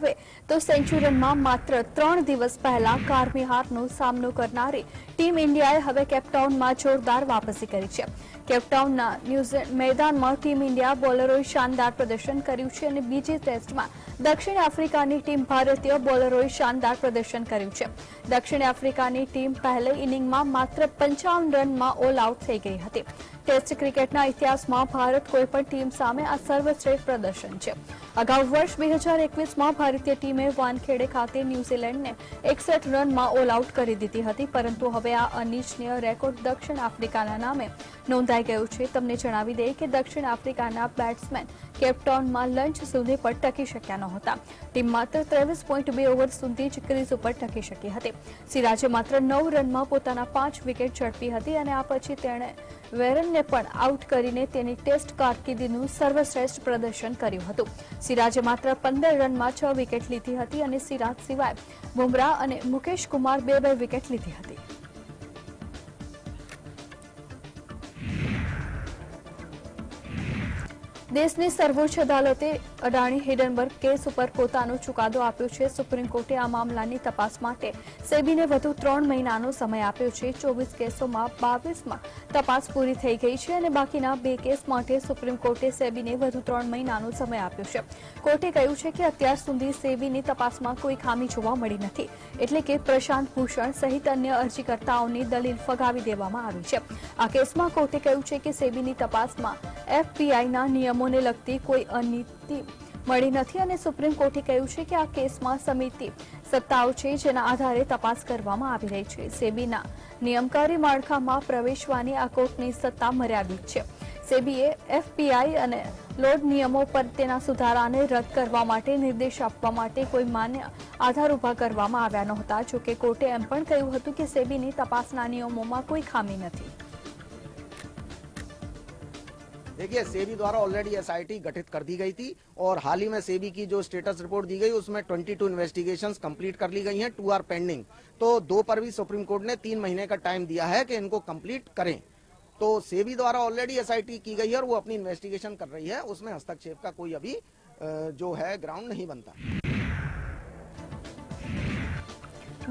આવે તો સેન્ચુરીમાં માત્ર 3 દિવસ પહેલા કારમી હારનો સામનો કરનારી ટીમ ઇન્ડિયાએ હવે કેપટાઉનમાં જોરદાર વાપસી કરી છે. કેપટાઉનના ન્યૂઝીલેન્ડ મેદાનમાં ટીમ ઇન્ડિયા બોલરોએ શાનદાર પ્રદર્શન કર્યું છે અને બીજી ટેસ્ટમાં દક્ષિણ આફ્રિકાની ટીમ ભારતીય બોલરોએ શાનદાર પ્રદર્શન કર્યું છે. દક્ષિણ આફ્રિકાની ટીમ પહેલી ઇનિંગમાં માત્ર 55 રનમાં ઓલ આઉટ થઈ ગઈ હતી. ટેસ્ટ ક્રિકેટના ઇતિહાસમાં ભારત કોઈપણ ટીમ સામે આ સર્વશ્રેષ્ઠ પ્રદર્શન છે. અગાઉ વર્ષ 2021માં ભારતીય ટીમે વાનખેડે ખાતે ન્યૂઝીલેન્ડને 61 રનમાં ઓલ આઉટ કરી દીધી હતી, પરંતુ હવે આ અનિચ્છનીય રેકોર્ડ દક્ષિણ આફ્રિકાના નામે નોંધાઈ ગયું છે. તમને જણાવી દઈએ કે દક્ષિણ આફ્રિકાના બેટ્સમેન કેપટાઉનમાં લંચ સુધી પર ટકી શક્યા નહોતા. ટીમ માત્ર 23.2 ઓવર સુધી જ ક્રીઝ ઉપર ટકી શકી હતી. સિરાજે માત્ર 9 રનમાં પોતાના 5 વિકેટ ઝડપી હતી અને આ પછી તેણે વેરનને પણ આઉટ કરીને તેની ટેસ્ટ કારકિર્દીનું સર્વશ્રેષ્ઠ પ્રદર્શન કર્યું હતું. સિરાજે માત્ર 15 રનમાં 6 વિકેટ લીધી હતી અને સિરાજ સિવાય બુમરાહ અને મુકેશ કુમાર 2 વિકેટ લીધી હતી. દેશની સર્વોચ્ચ અદાલતે અદાણી હિંડનબર્ગ કેસ ઉપર પોતાનો ચુકાદો આપ્યો છે. સુપ્રીમ કોર્ટે આ મામલાની તપાસ માટે સેબીને વધુ 3 મહિનાનો સમય આપ્યો છે. 24 કેસોમાં 22માં તપાસ પૂરી થઈ ગઈ છે અને બાકીના 2 કેસ માટે સુપ્રીમ કોર્ટે સેબીને વધુ 3 મહિનાનો સમય આપ્યો છે. કોર્ટે કહ્યું છે કે અત્યાર સુધી સેબીની તપાસમાં કોઈ ખામી જોવા મળી નથી, એટલે કે પ્રશાંત ભૂષણ સહિત અન્ય અરજીકર્તાઓની દલીલ ફગાવી દેવામાં આવી છે. આ કેસમાં કોર્ટે કહ્યું છે કે સેબીની તપાસમાં એફપીઆઈના નિયમોને લગતી કોઈ અનીતિ મળી નથી અને સુપ્રીમ કોર્ટે કહ્યું છે કે આ કેસમાં સમિતિ સત્તાઓ છે જેના આધારે તપાસ કરવામાં આવી રહી છે. સેબીના નિયમનકારી માળખામાં પ્રવેશવાની આ કોર્ટની સત્તા મર્યાદિત છે. સેબીએ એફપીઆઈ અને લોડ નિયમો પર તેના સુધારાને રદ કરવા માટે નિર્દેશ આપવા માટે કોઈ માન્ય આધાર ઉભા કરવામાં આવ્યા નહોતા. જોકે કોર્ટે એમ પણ કહ્યું હતું કે સેબીની તપાસના નિયમોમાં કોઈ ખામી નથી. देखिए, सेबी द्वारा ऑलरेडी एसआईटी गठित कर दी गई थी और हाल ही में सेबी की जो स्टेटस रिपोर्ट दी गई उसमें 22 इन्वेस्टिगेशंस कंप्लीट कर ली गई हैं, 2 आर पेंडिंग. तो 2 पर भी सुप्रीम कोर्ट ने 3 महीने का टाइम दिया है कि इनको कंप्लीट करें. तो सेबी द्वारा ऑलरेडी एसआईटी की गई है और वो अपनी इन्वेस्टिगेशन कर रही है. उसमें हस्तक्षेप का कोई अभी जो है ग्राउंड नहीं बनता.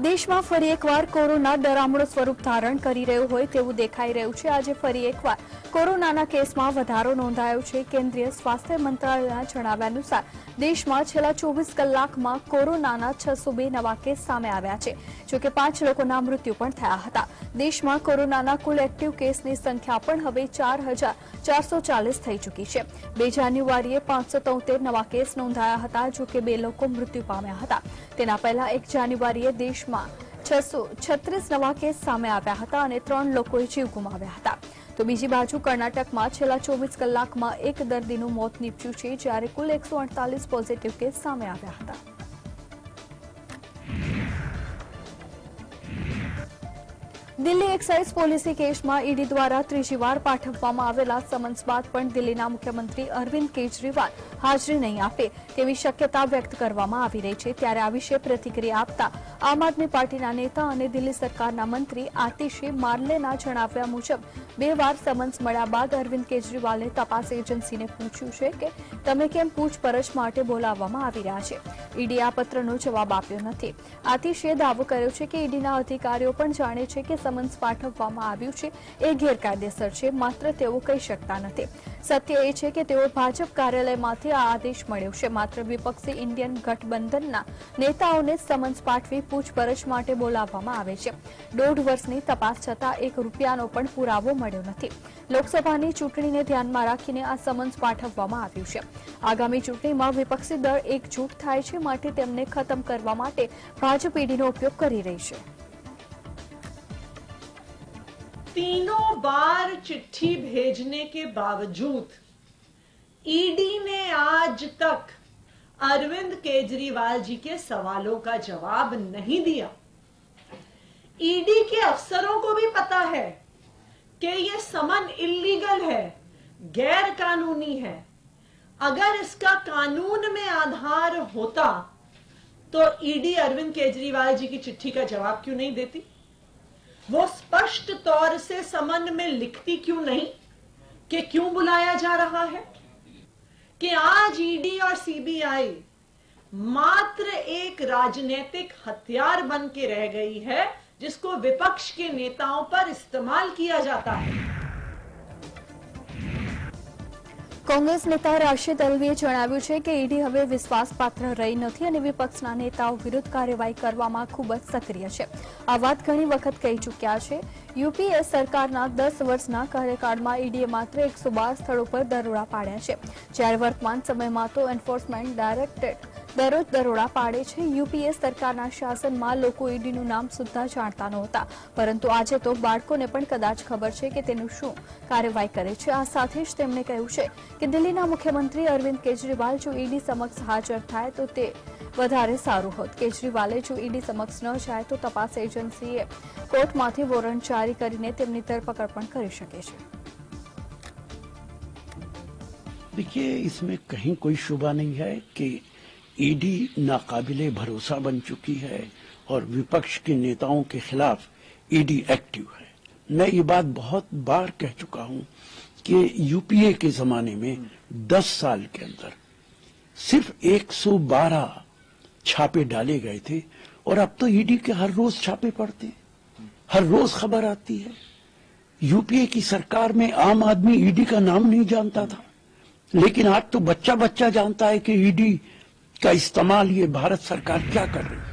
દેશમાં ફરી એકવાર કોરોના ડરામણું સ્વરૂપ ધારણ કરી રહ્યું હોય તેવું દેખાઈ રહ્યું છે. આજે ફરી એકવાર કોરોનાના કેસમાં વધારો નોંધાયો છે. કેન્દ્રીય સ્વાસ્થ્ય મંત્રાલયના જણાવ્યા અનુસાર દેશમાં છેલ્લા 24 કલાકમાં કોરોનાના 602 નવા કેસ સામે આવ્યા છે. જોકે 5 લોકોના મૃત્યુ પણ થયા હતા. દેશમાં કોરોનાના કુલ એક્ટિવ કેસની સંખ્યા પણ હવે 4,440 થઈ ચૂકી છે. 2 જાન્યુઆરીએ 573 નવા કેસ નોંધાયા હતા, જોકે 2 લોકો મૃત્યુ પામ્યા હતા. તેના પહેલા 1 જાન્યુઆરીએ દેશમાં 636 નવા કેસ સામે આવ્યા હતા અને 3 લોકોએ જીવ ગુમાવ્યા હતા. તો બીજી બાજુ કર્ણાટકમાં છેલ્લા 24 કલાકમાં 1 દર્દીનું મોત નીપજ્યું છે, જ્યારે કુલ 148 પોઝિટિવ કેસ સામે આવ્યા હતા. દિલ્હી એક્સાઇઝ પોલીસી કેસમાં ઈડી દ્વારા ત્રીજી વાર પાઠવવામાં આવેલા સમન્સ બાદ પણ દિલ્હીના મુખ્યમંત્રી અરવિંદ કેજરીવાલ હાજરી નહીં આપે તેવી શક્યતા વ્યક્ત કરવામાં આવી રહી છે. ત્યારે આ વિશે પ્રતિક્રિયા આપતા આમ આદમી પાર્ટીના નેતા અને દિલ્હી સરકારના મંત્રી આતિશી માર્લેના જણાવ્યા મુજબ 2 વાર સમન્સ મળ્યા બાદ અરવિંદ કેજરીવાલે તપાસ એજન્સીને પૂછ્યું છે કે તમે કેમ પૂછપરછ માટે બોલાવવામાં આવી રહ્યા છે. ઈડીએ આ પત્રનો જવાબ આપ્યો નથી. આતિશીએ દાવો કર્યો છે કે ઈડીના અધિકારીઓ પણ જાણે છે કે સમન્સ પાઠવવામાં આવ્યું છે એ ગેરકાયદેસર છે, માત્ર તેઓ કહી શકતા નથી. સત્ય એ છે કે તેઓ ભાજપ કાર્યાલયમાંથી આ આદેશ મળ્યો છે. માત્ર વિપક્ષી ઇન્ડિયન ગઠબંધનના નેતાઓને સમન્સ પાઠવી પૂછપરછ માટે બોલાવવામાં આવે છે. 1.5 વર્ષની તપાસ છતાં 1 રૂપિયાનો પણ પુરાવો મળ્યો નથી. લોકસભાની ચૂંટણીને ધ્યાનમાં રાખીને આ સમન્સ પાઠવવામાં આવ્યું છે. આગામી ચૂંટણીમાં વિપક્ષી દળ એકજૂટ થાય છે, માટે તેમને ખતમ કરવા માટે ભાજપ ઈડીનો ઉપયોગ કરી રહી છે. तीनों बार चिट्ठी भेजने के बावजूद ईडी ने आज तक अरविंद केजरीवाल जी के सवालों का जवाब नहीं दिया. ईडी के अफसरों को भी पता है कि ये समन इलीगल है, गैर कानूनी है. अगर इसका कानून में आधार होता तो ईडी अरविंद केजरीवाल जी की चिट्ठी का जवाब क्यों नहीं देती? वो स्पष्ट तौर से समन में लिखती क्यों नहीं कि क्यों बुलाया जा रहा है? कि आज ईडी और सीबीआई मात्र एक राजनीतिक हथियार बन के रह गई है, जिसको विपक्ष के नेताओं पर इस्तेमाल किया जाता है। કોંગ્રેસ નેતા રાશિદ અલ્વીએ જણાવ્યું છે કે ઈડી હવે વિશ્વાસપાત્ર રહી નથી અને વિપક્ષના નેતાઓ વિરુદ્ધ કાર્યવાહી કરવામાં ખૂબ જ સક્રિય છે। આ વાત ઘણી વખત કહી ચૂક્યા છે। યુપીએ સરકારના 10 વર્ષના કાર્યકાળમાં ઈડીએ માત્ર 112 સ્થળો પર દરોડા પાડ્યા છે, જ્યારે વર્તમાન સમયમાં તો એન્ફોર્સમેન્ટ ડાયરેક્ટરેટ દરરોજ દરોડા પાડે છે। યુપીએ સરકારના શાસનમાં લોકો ઈડીનું નામ સુદ્ધા જાણતા નહોતા, પરંતુ આજે તો બાળકોને પણ કદાચ ખબર છે કે તેનું શું કાર્યવાહી કરે છે। આ સાથે જ તેમણે કહ્યું છે કે દિલ્હીના મુખ્યમંત્રી અરવિંદ કેજરીવાલ જો ઈડી સમક્ષ હાજર થાય તો તે વધારે સારું હોત। કેજરીવાલે જો ઈડી સમક્ષ ન જાય તો તપાસ એજન્સીએ કોર્ટમાંથી વોરંટ જારી કરીને તેમની ધરપકડ પણ કરી શકે છે। देखिए, इसमें कहीं कोई शुबा नहीं है कि ईडी नाकाबिले भरोसा बन चुकी है और विपक्ष के नेताओं के खिलाफ ईडी एक्टिव है। मैं ये बात बहुत बार कह चुका हूं कि यूपीए के जमाने में 10 साल के अंदर सिर्फ 112 छापे डाले गए थे और अब तो ईडी के हर रोज छापे पड़ते हैं, हर रोज खबर आती है। यूपीए की सरकार में आम आदमी ईडी का नाम नहीं जानता था, लेकिन आज तो बच्चा बच्चा जानता है कि ईडी का इस्तेमाल ये भारत सरकार क्या कर रही है।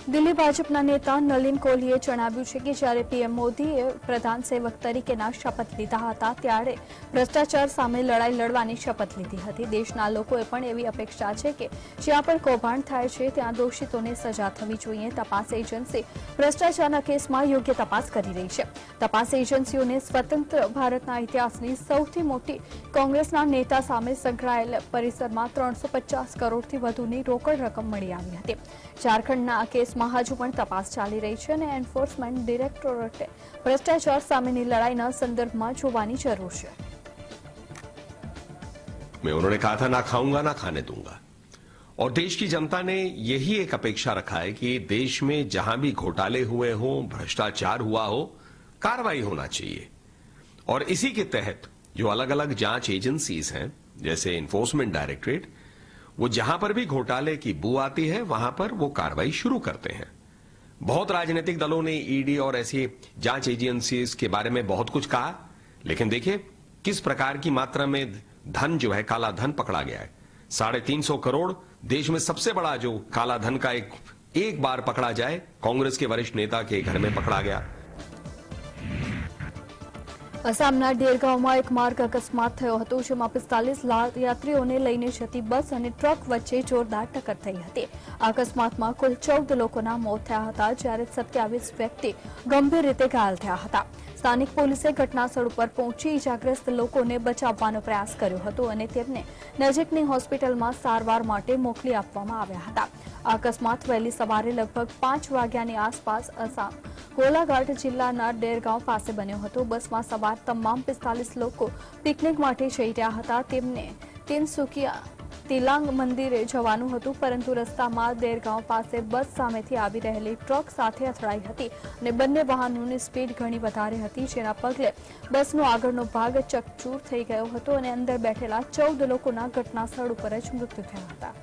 દિલ્હી ભાજપના નેતા નલિન કોહલીએ જણાવ્યું છે કે જ્યારે પીએમ મોદીએ પ્રધાન સેવક તરીકેના શપથ લીધા હતા ત્યારે ભ્રષ્ટાચાર સામે લડાઈ લડવાની શપથ લીધી હતી। દેશના લોકોએ પણ એવી અપેક્ષા છે કે જ્યાં પણ કૌભાંડ થાય છે ત્યાં દોષિતોને સજા થવી જોઈએ। તપાસ એજન્સી ભ્રષ્ટાચારના કેસમાં યોગ્ય તપાસ કરી રહી છે। તપાસ એજન્સીઓને સ્વતંત્ર ભારતના ઇતિહાસની સૌથી મોટી કોંગ્રેસના નેતા સામે સંકળાયેલ પરિસરમાં 350 કરોડથી વધુની રોકડ રકમ મળી આવી હતી। ઝારખંડના આ કેસમાં હજુ પણ તપાસ ચાલી રહી છે અને એન્ફોર્સમેન્ટ ડિરેક્ટોરેટે ભ્રષ્ટાચાર સામેની લડાઈના સંદર્ભમાં જોવાની જરૂર છે। मैं उन्होंने कहा था ना खाऊंगा ना खाने दूंगा, और देश की जनता ने यही एक अपेक्षा रखा है कि देश में जहां भी घोटाले हुए हों, भ्रष्टाचार हुआ हो, कार्रवाई होना चाहिए। और इसी के तहत जो अलग अलग जांच एजेंसीज हैं, जैसे एनफोर्समेंट डायरेक्टरेट, वो जहां पर भी घोटाले की बू आती है वहां पर वो कार्रवाई शुरू करते हैं। बहुत राजनीतिक दलों ने ईडी और ऐसी जांच एजेंसीज के बारे में बहुत कुछ कहा, लेकिन देखिए किस प्रकार की मात्रा में धन जो है, काला धन पकड़ा गया है। 350 करोड़ देश में सबसे बड़ा जो काला धन का एक बार पकड़ा जाए, कांग्रेस के वरिष्ठ नेता के घर में पकड़ा गया। અસામના ડેરગાંવમાં એક માર્ગ અકસ્માત થયો હતો, જેમાં 45 યાત્રીઓને લઈને જતી બસ અને ટ્રક વચ્ચે જોરદાર ટક્કર થઈ હતી। આ અકસ્માતમાં કુલ 14 લોકોના મોત થયા હતા, જ્યારે 27 વ્યક્તિ ગંભીર રીતે ઘાયલ થયા હતા। સ્થાનિક પોલીસે ઘટનાસ્થળ ઉપર પહોંચી ઇજાગ્રસ્ત લોકોને બચાવવાનો પ્રયાસ કર્યો હતો અને તેમને નજીકની હોસ્પિટલમાં સારવાર માટે મોકલી આપવામાં આવ્યા હતા। આ અકસ્માત વહેલી સવારે લગભગ 5 વાગ્યાની આસપાસ અસામ ગોલાઘાટ જિલ્લાના ડેરગાંવ પાસે બન્યો હતો। બસમાં સવાર તમામ 45 લોકો પિકનિક માટે જઈ રહ્યા હતા। તેમને તિનસુકિયા તિલાંગ મંદિરે જવાનું હતું, પરંતુ રસ્તામાં દેરગાંવ પાસે બસ સામેથી આવી રહેલી ટ્રક સાથે અથડાઈ હતી અને બંને વાહનોની સ્પીડ ઘણી વધારે હતી, જેના પગલે બસનો આગળનો ભાગ ચકચૂર થઈ ગયો હતો અને અંદર બેઠેલા 14 લોકોના ઘટનાસ્થળ ઉપર જ મૃત્યુ થયા હતા।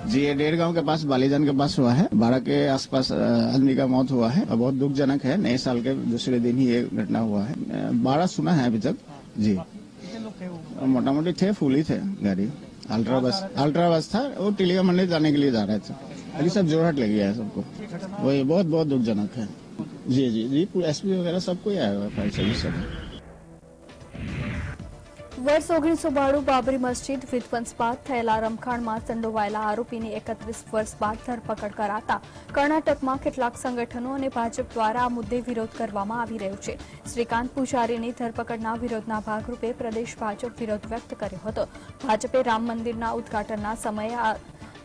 जी, ये डेढ़गांव के पास बालीजान के पास हुआ है। 12 के आसपास आदमी का मौत हुआ है और बहुत दुखजनक है। नए साल के दूसरे दिन ही ये घटना हुआ है। 12 सुना है अभी तक जी। मोटा मोटी थे, फुल ही थे गाड़ी। अल्ट्रा बस था, वो टिलिया मंदिर जाने के लिए जा रहे थे। अभी सब जोरहट लगी है सबको। वही बहुत बहुत दुखजनक है। जी जी जी, एसपी वगैरह सबको ही आया हुआ है, फायर सर्विस सब। વર્ષ 1992 બાબરી મસ્જિદ વિધ્વંસ બાદ થયેલા રમખાણમાં સંડોવાયેલા આરોપીની 31 વર્ષ બાદ ધરપકડ કરાતા કર્ણાટકમાં કેટલાક સંગઠનો અને ભાજપ દ્વારા આ મુદ્દે વિરોધ કરવામાં આવી રહ્યો છે। શ્રીકાંત પૂજારીની ધરપકડના વિરોધના ભાગરૂપે પ્રદેશ ભાજપ વિરોધ વ્યક્ત કર્યો હતો। ભાજપે રામ મંદિરના ઉદ્ઘાટનના સમયે આ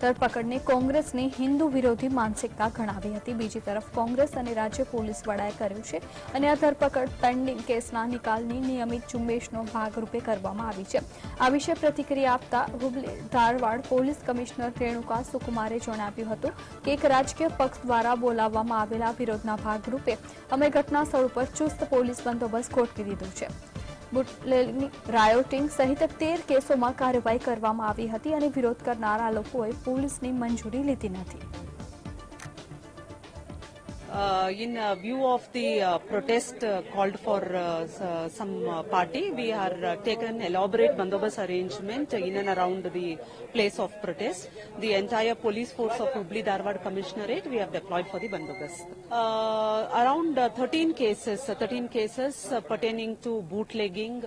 ધરપકડને કોંગ્રેસની હિન્દુ વિરોધી માનસિકતા ગણાવી હતી। બીજી તરફ કોંગ્રેસ અને રાજ્ય પોલીસ વડાએ કર્યું છે અને આ ધરપકડ પેન્ડિંગ કેસના નિકાલની નિયમિત ઝુંબેશનો ભાગરૂપે કરવામાં આવી છે। આ વિશે પ્રતિક્રિયા આપતા હુબલી ધારવાડ પોલીસ કમિશનર રેણુકા સુકુમારે જણાવ્યું હતું કે એક રાજકીય પક્ષ દ્વારા બોલાવવામાં આવેલા વિરોધના ભાગરૂપે અમે ઘટનાસ્થળ ઉપર ચુસ્ત પોલીસ બંદોબસ્ત ગોઠવી દીધો છે। બુટલેગિંગ, રાયોટિંગ સહિત 13 કેસોમાં કાર્યવાહી કરવામાં આવી હતી અને વિરોધ કરનારા લોકોએ પોલીસની મંજૂરી લીધી નથી. In view of the protest called for some party, we are taken elaborate bandobast arrangement in and around the place of protest. The entire police force of Hubli Dharwad Commissionerate we have deployed for the bandobast. Around 13 cases pertaining to bootlegging,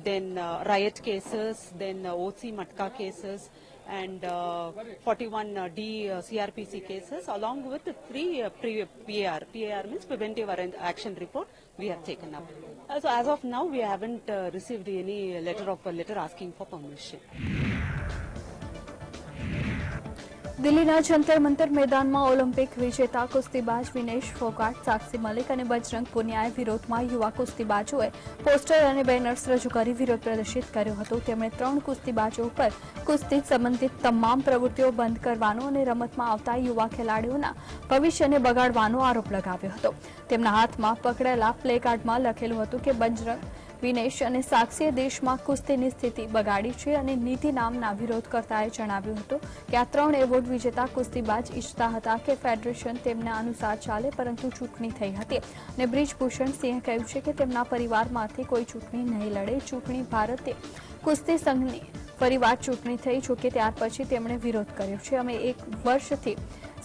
then riot cases, then OC Matka cases, and 41D CRPC cases, along with 3 PAR means preventive action report we have taken up. So as of now we haven't received any letter asking for permission. દિલ્હીના જંતર મંતર મેદાનમાં Olympic વિજેતા કુસ્તીબાજ વિનેશ ફોગાટ, સાક્ષી મલિક અને બજરંગ પુનિયાએ વિરોધમાં યુવા કુસ્તીબાજોએ poster અને banners રજૂ કરી વિરોધ પ્રદર્શિત કર્યો હતો. તેમણે 3 કુસ્તીબાજો ઉપર કુસ્તી સંબંધિત તમામ પ્રવૃત્તિઓ બંધ કરવાનો અને રમતમાં આવતા યુવા ખેલાડીઓના ભવિષ્યને બગાડવાનો આરોપ લગાવ્યો હતો. તેમના હાથમાં પકડેલા પ્લેકાર્ડમાં લખેલું હતું કે બજરંગ, વિનેશ અને સાક્ષીએ દેશમાં કુસ્તીની સ્થિતિ બગાડી છે અને નીતિ નામના વિરોધકર્તાએ જણાવ્યું હતું કે આ 3 એવોર્ડ વિજેતા કુસ્તીબાજ ઈચ્છતા હતા કે ફેડરેશન તેમના અનુસાર ચાલે, પરંતુ ચૂંટણી થઈ હતી અને બ્રિજભૂષણ સિંહે કહ્યું છે કે તેમના પરિવારમાંથી કોઈ ચૂંટણી નહીં લડે. ચૂંટણી ભારતે કુસ્તી સંઘની ફરીવાર ચૂંટણી થઈ, જોકે ત્યાર પછી તેમણે વિરોધ કર્યો છે. અમે 1 વર્ષથી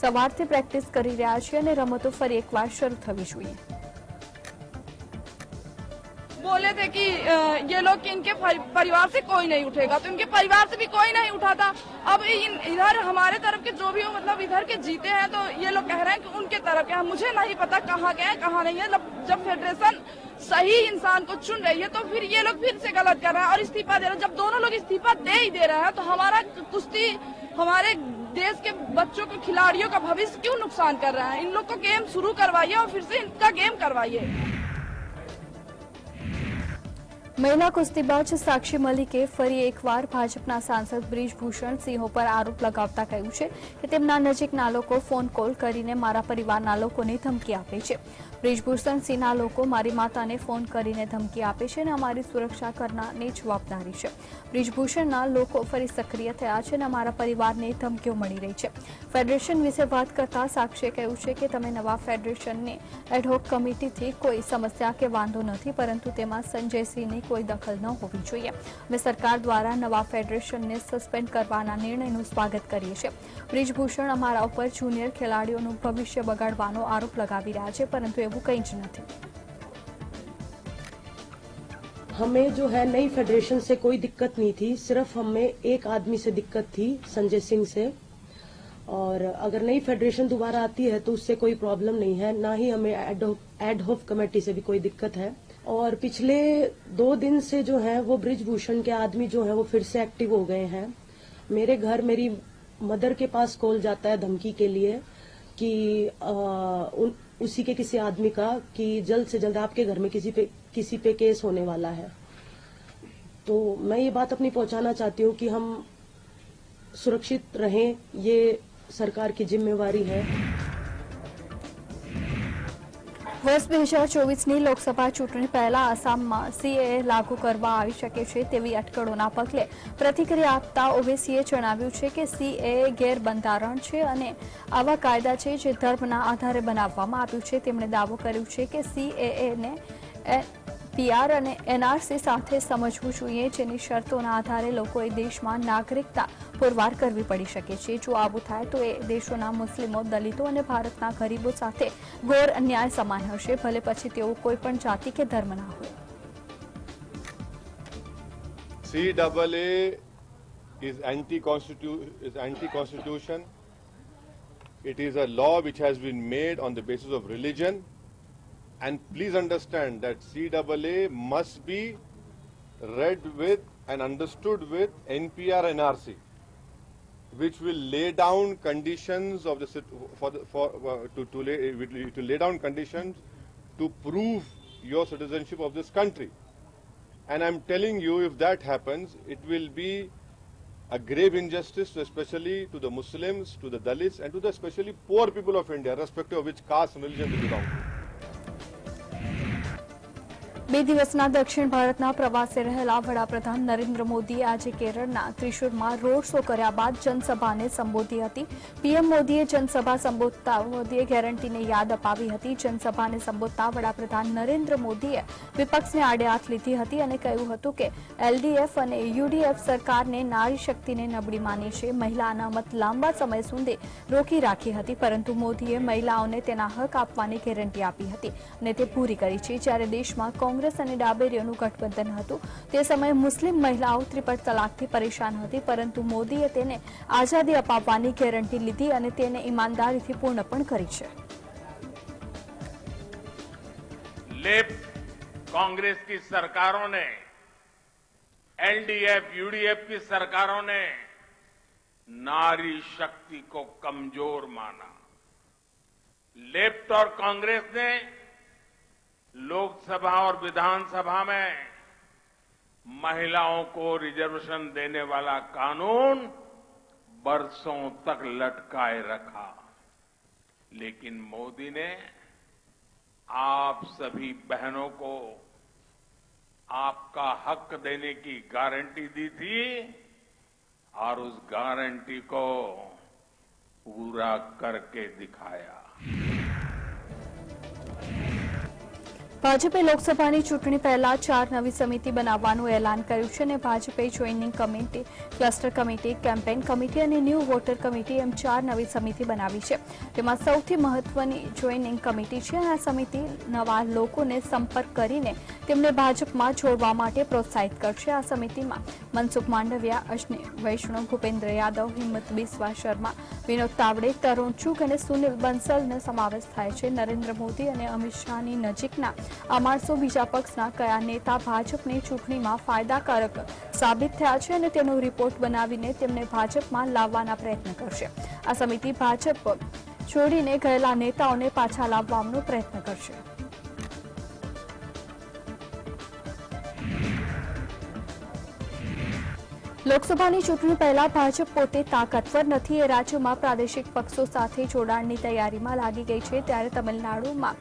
સવારથી પ્રેક્ટિસ કરી રહ્યા છીએ અને રમતો ફરી એકવાર શરૂ થવી જોઈએ. बोले थे कि ये लोग कि इनके परिवार से कोई नहीं उठेगा, तो इनके परिवार से भी कोई नहीं उठा था. अब इधर हमारे तरफ के जो भी हो, मतलब इधर के जीते हैं, तो ये लोग कह रहे हैं कि उनके तरफ के हैं. मुझे नहीं पता कहाँ गए कहाँ नहीं है. जब फेडरेशन सही इंसान को चुन रही है तो फिर ये लोग फिर से गलत कर रहे हैं और इस्तीफा दे रहे हैं. जब दोनों लोग इस्तीफा दे ही दे रहे हैं तो हमारा कुश्ती, हमारे देश के बच्चों को, खिलाड़ियों का भविष्य क्यों नुकसान कर रहा है? इन लोग को गेम शुरू करवाइए और फिर से इनका गेम करवाइए. મહિલા કુસ્તીબાજ સાક્ષી મલિકે ફરી એકવાર ભાજપના સાંસદ બ્રિજભૂષણ સિંહો પર આરોપ લગાવતા કહ્યું છે કે તેમના નજીકના લોકો ફોન કોલ કરીને મારા પરિવારના લોકોને ધમકી આપે છે. બ્રિજભૂષણ સિંહના લોકો મારી માતાને ફોન કરીને ધમકી આપે છે અને અમારી સુરક્ષા કરનારની જવાબદારી છે. બ્રિજભૂષણના લોકો ફરી સક્રિય થયા છે અને અમારા પરિવારને ધમકીઓ મળી રહી છે. ફેડરેશન વિશે વાત કરતા સાક્ષીએ કહ્યું છે કે તમે નવા ફેડરેશનની એડહોક કમિટીથી કોઈ સમસ્યા કે વાંધો નથી, પરંતુ તેમાં સંજયસિંહની કોઈ દખલ ન હોવી જોઈએ. અમે સરકાર દ્વારા નવા ફેડરેશનને સસ્પેન્ડ કરવાના નિર્ણયનું સ્વાગત કરીએ છીએ. બ્રિજભૂષણ અમારા ઉપર જુનિયર ખેલાડીઓનું ભવિષ્ય બગાડવાનો આરોપ લગાવી રહ્યા છે, પરંતુ એવું કંઈ જ નથી. हमें जो है नई फेडरेशन से कोई दिक्कत नहीं थी, सिर्फ हमें एक आदमी से दिक्कत थी, संजय सिंह से. और अगर नई फेडरेशन दोबारा आती है तो उससे कोई प्रॉब्लम नहीं है, ना ही हमें एडहॉक कमेटी से भी कोई दिक्कत है. और पिछले 2 दिन से जो है वो ब्रिजभूषण के आदमी जो है वो फिर से एक्टिव हो गए हैं. मेरे घर मेरी मदर के पास कॉल जाता है धमकी के लिए कि उसी के किसी आदमी का कि जल्द से जल्द आपके घर में किसी पे केस होने वाला है. तो मैं ये बात अपनी पहुंचाना चाहती हूँ कि हम सुरक्षित रहें, ये सरकार की जिम्मेवारी है. વર્ષ 2024ની લોકસભા ચૂંટણી પહેલા આસામમાં સીએએ લાગુ કરવા આવી શકે છે તેવી અટકળોના પગલે પ્રતિક્રિયા આપતા ઓવેસીએ જણાવ્યું છે કે સીએએ ગેરબંધારણ છે અને આવા કાયદા છે જે ધર્મના આધારે બનાવવામાં આવ્યું છે. તેમણે દાવો કર્યો છે કે સીએએને પીઆર અને એનઆરસી સાથે સમજવું જોઈએ, જેની શરતોના આધારે લોકોએ દેશમાં નાગરિકતા પુરવાર કરવી પડી શકે છે. જો આવું થાય તો એ દેશોના મુસ્લિમો, દલિતો અને ભારતના ગરીબો સાથે ઘોર અન્યાય સમાન હશે, ભલે પછી તેઓ કોઈ પણ જાતિ કે ધર્મના હોય. CAA is anti-constitution. It is a law which has been made on the basis of religion. And please understand that CAA must be read with and understood with NPR NRC, which will lay down conditions of the to lay down conditions to prove your citizenship of this country. And I'm telling you, if that happens, it will be a grave injustice, especially to the Muslims, to the Dalits, and to the especially poor people of India, irrespective of which caste and religion they belong to. 2 દિવસના દક્ષિણ ભારતના પ્રવાસે રહેલા વડાપ્રધાન નરેન્દ્ર મોદીએ આજે કેરળના ત્રિશુરમાં road show કર્યા બાદ જનસભાને સંબોધી હતી. પીએમ મોદીએ જનસભા સંબોધતા મોદીએ ગેરંટીને યાદ અપાવી હતી. જનસભાને સંબોધતા વડાપ્રધાન નરેન્દ્ર મોદીએ વિપક્ષને આડે હાથ લીધી હતી અને કહ્યું હતું કે એલડીએફ અને યુડીએફ સરકારને નારી શક્તિને નબળી માની છે. મહિલા અનામત લાંબા સમય સુધી રોકી રાખી હતી, પરંતુ મોદીએ મહિલાઓને તેના હક આપવાની ગેરંટી આપી હતી અને તે પૂરી કરી છે. જ્યારે દેશમાં કોંગ્રેસ અને ડાબેરીઓનું ગઠબંધન હતું તે સમયે મુસ્લિમ મહિલાઓ ત્રિપટ તલાકથી પરેશાન હતી, પરંતુ મોદીએ તેને આઝાદી અપાવવાની ગેરંટી લીધી અને તેને ઈમાનદારીથી પૂર્ણ પણ કરી છે. लेफ्ट कांग्रेस की सरकारों ने, एलडीएफ यूडीएफ की सरकारों ने नारी शक्ति को कमजोर माना. लेफ्ट और कांग्रेस ने लोकसभा और विधानसभा में महिलाओं को रिजर्वेशन देने वाला कानून बरसों तक लटकाए रखा. लेकिन मोदी ने आप सभी बहनों को आपका हक देने की गारंटी दी थी और उस गारंटी को पूरा करके दिखाया. ભાજપે લોકસભાની ચૂંટણી પહેલા 4 નવી સમિતિ બનાવવાનું એલાન કર્યું છે અને ભાજપે joining committee, cluster committee, campaign committee અને ન્યૂ વોટર કમિટી એમ 4 નવી સમિતિ બનાવી છે. તેમાં સૌથી મહત્વની જોઈનિંગ કમિટી છે. આ સમિતિ નવા લોકોને સંપર્ક કરીને તેમને ભાજપમાં જોડવા માટે પ્રોત્સાહિત કરશે. આ સમિતિમાં મનસુખ માંડવિયા, અશ્વિની વૈષ્ણવ, ભૂપેન્દ્ર યાદવ, હિંમત બિસ્વા શર્મા, વિનોદ તાવડે, તરુણ ચુગ અને સુનિલ બંસલનો સમાવેશ થાય છે. નરેન્દ્ર મોદી અને અમિત શાહની નજીકના આ માણસો બીજા પક્ષના કયા નેતા ભાજપની ચૂંટણીમાં ફાયદાકારક સાબિત થયા છે અને તેનો રિપોર્ટ બનાવીને તેમને ભાજપમાં લાવવાના પ્રયત્ન કરશે. આ સમિતિ ભાજપ છોડીને ગયેલા નેતાઓને પાછા લાવવાનો પ્રયત્ન કરશે. લોકસભાની ચૂંટણી પહેલા ભાજપ પોતે તાકાતવર નથી એ રાજ્યોમાં પ્રાદેશિક પક્ષો સાથે જોડાણની તૈયારીમાં લાગી ગઈ છે. ત્યારે તમિલનાડુમાં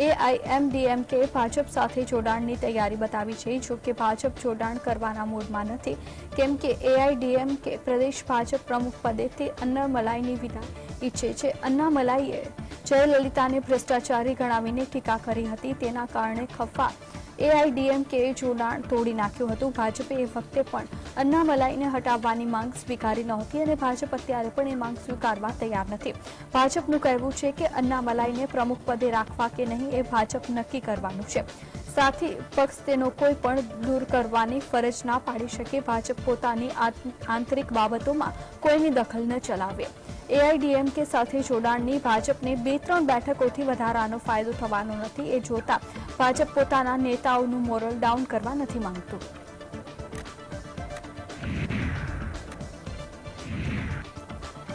એઆઈએમડીએમકે ભાજપ સાથે જોડાણની તૈયારી બતાવી છે. જો કે ભાજપ જોડાણ કરવાના મૂડમાં નથી, કેમ કે એઆઈડીએમકે પ્રદેશ ભાજપ પ્રમુખ પદેથી અન્નામલાઈની વિદાય ઈચ્છે છે. અન્નામલાઈએ જયલલિતાને ભ્રષ્ટાચારી ગણાવીને ટીકા કરી હતી. તેના કારણે ખફા એઆઈડીએમકેએ જોડાણ તોડી નાખ્યું હતું. ભાજપે એ વખતે પણ અન્નામલાઈને હટાવવાની માંગ સ્વીકારી નહોતી અને ભાજપ અત્યારે પણ એ માંગ સ્વીકારવા તૈયાર નથી. ભાજપનું કહેવું છે કે અન્નામલાઈને પ્રમુખ પદે રાખવા કે નહીં એ ભાજપ નક્કી કરવાનું છે. સાથી પક્ષ તેનો કોઈ પણ દૂર કરવાની ફરજ ના પાડી શકે. ભાજપ પોતાની આંતરિક બાબતોમાં કોઈની દખલ ન ચલાવે. એઆઈડીએમકે સાથે જોડાણની ભાજપને 2-3 બેઠકોથી વધારાનો ફાયદો થવાનો નથી. એ જોતા ભાજપ પોતાના નેતાઓનું મોરલ ડાઉન કરવા નથી માંગતું.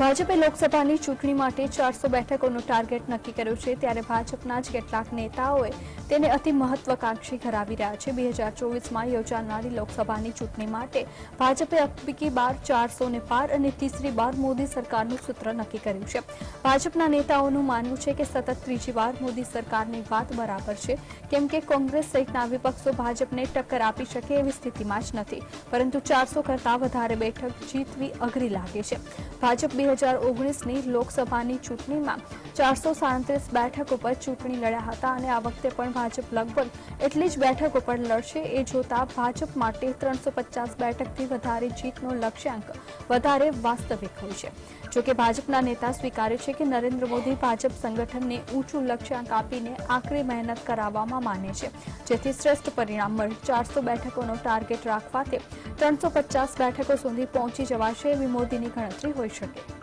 ભાજપે લોકસભાની ચૂંટણી માટે 400 બેઠકોનો ટાર્ગેટ નક્કી કર્યો છે. ત્યારે ભાજપના જ કેટલાક નેતાઓએ તેને અતિ મહત્વાકાંક્ષી કરાવી રહ્યા છે. 2024માં યોજાનારી લોકસભાની ચૂંટણી માટે ભાજપે અબકી બાર 400 ને પાર અને તીસરી બાર મોદી સરકારનું સૂત્ર નક્કી કર્યું છે. ભાજપના નેતાઓનું માનવું છે કે સતત ત્રીજી વાર મોદી સરકારની વાત બરાબર છે, કેમ કે કોંગ્રેસ સહિતના વિપક્ષો ભાજપને ટક્કર આપી શકે એવી સ્થિતિમાં જ નથી, પરંતુ 400 કરતાં વધારે બેઠક જીતવી અઘરી લાગે છે. ભાજપ 2019ની લોકસભાની ચૂંટણીમાં 437 બેઠકો પર ચૂંટણી લડ્યા હતા અને આ વખતે પણ ભાજપ લગભગ એટલી જ બેઠકો પર લડશે. એ જોતા ભાજપ માટે 350 બેઠકથી વધારે જીતનો લક્ષ્યાંક વધારે વાસ્તવિક હોય છે. જોકે ભાજપના નેતા સ્વીકારે છે કે નરેન્દ્ર મોદી ભાજપ સંગઠનને ઊંચું લક્ષ્યાંક આપીને આકરી મહેનત કરાવવામાં માને છે, જેથી શ્રેષ્ઠ પરિણામ મળે. 400 બેઠકોનો ટાર્ગેટ રાખવાથી 350 બેઠકો સુધી પહોંચી જવાશે એવી મોદીની ગણતરી હોઈ શકે.